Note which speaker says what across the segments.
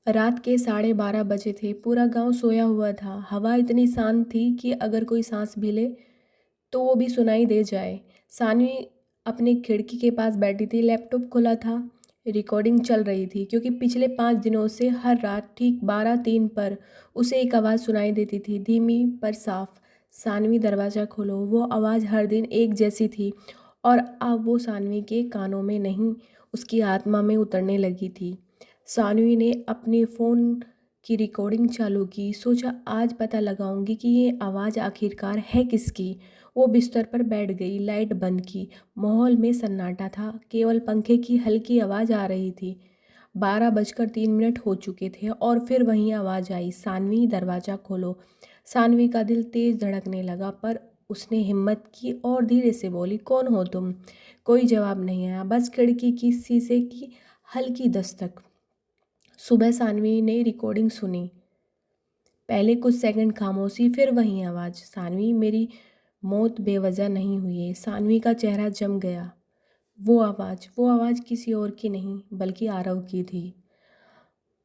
Speaker 1: रात के 12:30 बजे थे। पूरा गांव सोया हुआ था। हवा इतनी शांत थी कि अगर कोई सांस भी ले तो वो भी सुनाई दे जाए। सानवी अपनी खिड़की के पास बैठी थी। लैपटॉप खुला था। रिकॉर्डिंग चल रही थी क्योंकि पिछले 5 दिनों से हर रात ठीक 12:03 पर उसे एक आवाज़ सुनाई देती थी, धीमी पर साफ। सानवी, दरवाज़ा खोलो। वो आवाज़ हर दिन एक जैसी थी और अब वो सानवी के कानों में नहीं, उसकी आत्मा में उतरने लगी थी। सानवी ने अपने फ़ोन की रिकॉर्डिंग चालू की। सोचा, आज पता लगाऊंगी कि ये आवाज़ आखिरकार है किसकी। वो बिस्तर पर बैठ गई, लाइट बंद की। माहौल में सन्नाटा था, केवल पंखे की हल्की आवाज़ आ रही थी। 12:03 हो चुके थे और फिर वही आवाज़ आई, सानवी, दरवाज़ा खोलो। सानवी का दिल तेज़ धड़कने लगा, पर उसने हिम्मत की और धीरे से बोली, कौन हो तुम? कोई जवाब नहीं आया, बस खिड़की की शीशे की हल्की दस्तक। सुबह सानवी ने रिकॉर्डिंग सुनी। पहले कुछ सेकंड खामोशी, फिर वही आवाज़, सानवी, मेरी मौत बेवजह नहीं हुई है। सानवी का चेहरा जम गया। वो आवाज़ किसी और की नहीं बल्कि आरव की थी।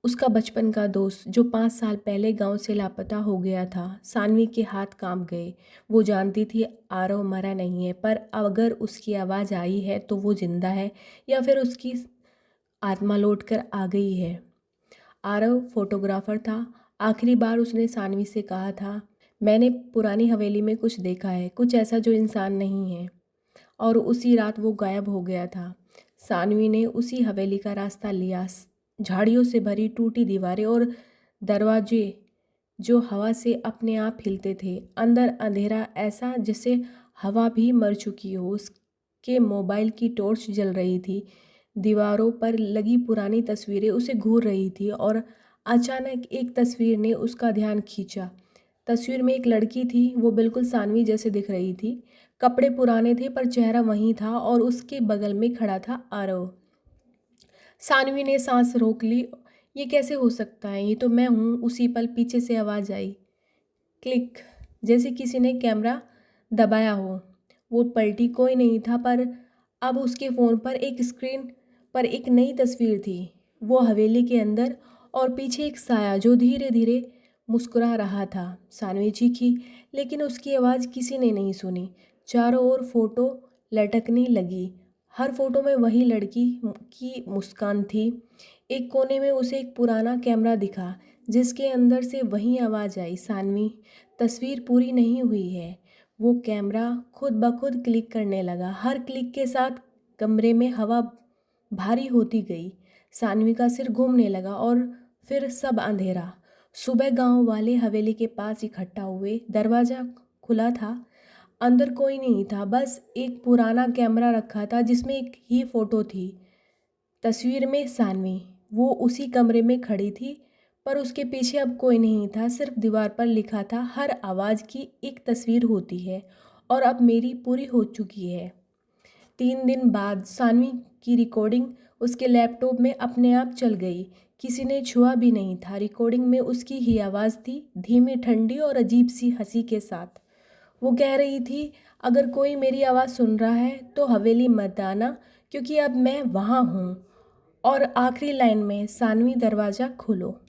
Speaker 1: उसका बचपन का दोस्त जो 5 साल पहले गांव से लापता हो गया था। सानवी के हाथ कांप गए। वो जानती थी आरव मरा नहीं है, पर अगर उसकी आवाज़ आई है तो वो जिंदा है या फिर उसकी आत्मा लौट कर आ गई है। आरव फोटोग्राफर था। आखिरी बार उसने सानवी से कहा था, मैंने पुरानी हवेली में कुछ देखा है, कुछ ऐसा जो इंसान नहीं है। और उसी रात वो गायब हो गया था। सानवी ने उसी हवेली का रास्ता लिया। झाड़ियों से भरी टूटी दीवारें और दरवाजे जो हवा से अपने आप हिलते थे। अंदर अंधेरा ऐसा जैसे हवा भी मर चुकी हो। उसके मोबाइल की टॉर्च जल रही थी। दीवारों पर लगी पुरानी तस्वीरें उसे घूर रही थी और अचानक एक तस्वीर ने उसका ध्यान खींचा। तस्वीर में एक लड़की थी। वो बिल्कुल सानवी जैसे दिख रही थी। कपड़े पुराने थे पर चेहरा वही था और उसके बगल में खड़ा था आरव। सानवी ने सांस रोक ली। ये कैसे हो सकता है? ये तो मैं हूँ। उसी पल पीछे से आवाज़ आई, क्लिक, जैसे किसी ने कैमरा दबाया हो। वो पलटी, कोई नहीं था, पर अब उसके फ़ोन पर एक स्क्रीन पर एक नई तस्वीर थी। वो हवेली के अंदर और पीछे एक साया जो धीरे धीरे मुस्कुरा रहा था। सानवी चीखी, लेकिन उसकी आवाज़ किसी ने नहीं सुनी। चारों ओर फोटो लटकने लगी। हर फोटो में वही लड़की की मुस्कान थी। एक कोने में उसे एक पुराना कैमरा दिखा जिसके अंदर से वही आवाज़ आई, सानवी, तस्वीर पूरी नहीं हुई है। वो कैमरा खुद ब खुद क्लिक करने लगा। हर क्लिक के साथ कमरे में हवा भारी होती गई। सानवी का सिर घूमने लगा और फिर सब अंधेरा। सुबह गांव वाले हवेली के पास इकट्ठा हुए। दरवाज़ा खुला था। अंदर कोई नहीं था, बस एक पुराना कैमरा रखा था जिसमें एक ही फ़ोटो थी। तस्वीर में सानवी, वो उसी कमरे में खड़ी थी, पर उसके पीछे अब कोई नहीं था। सिर्फ दीवार पर लिखा था, हर आवाज़ की एक तस्वीर होती है और अब मेरी पूरी हो चुकी है। 3 दिन बाद सानवी की रिकॉर्डिंग उसके लैपटॉप में अपने आप चल गई। किसी ने छुआ भी नहीं था। रिकॉर्डिंग में उसकी ही आवाज़ थी, धीमी, ठंडी और अजीब सी हंसी के साथ। वो कह रही थी, अगर कोई मेरी आवाज़ सुन रहा है तो हवेली मत आना, क्योंकि अब मैं वहाँ हूँ। और आखिरी लाइन में, सानवी, दरवाज़ा खोलो।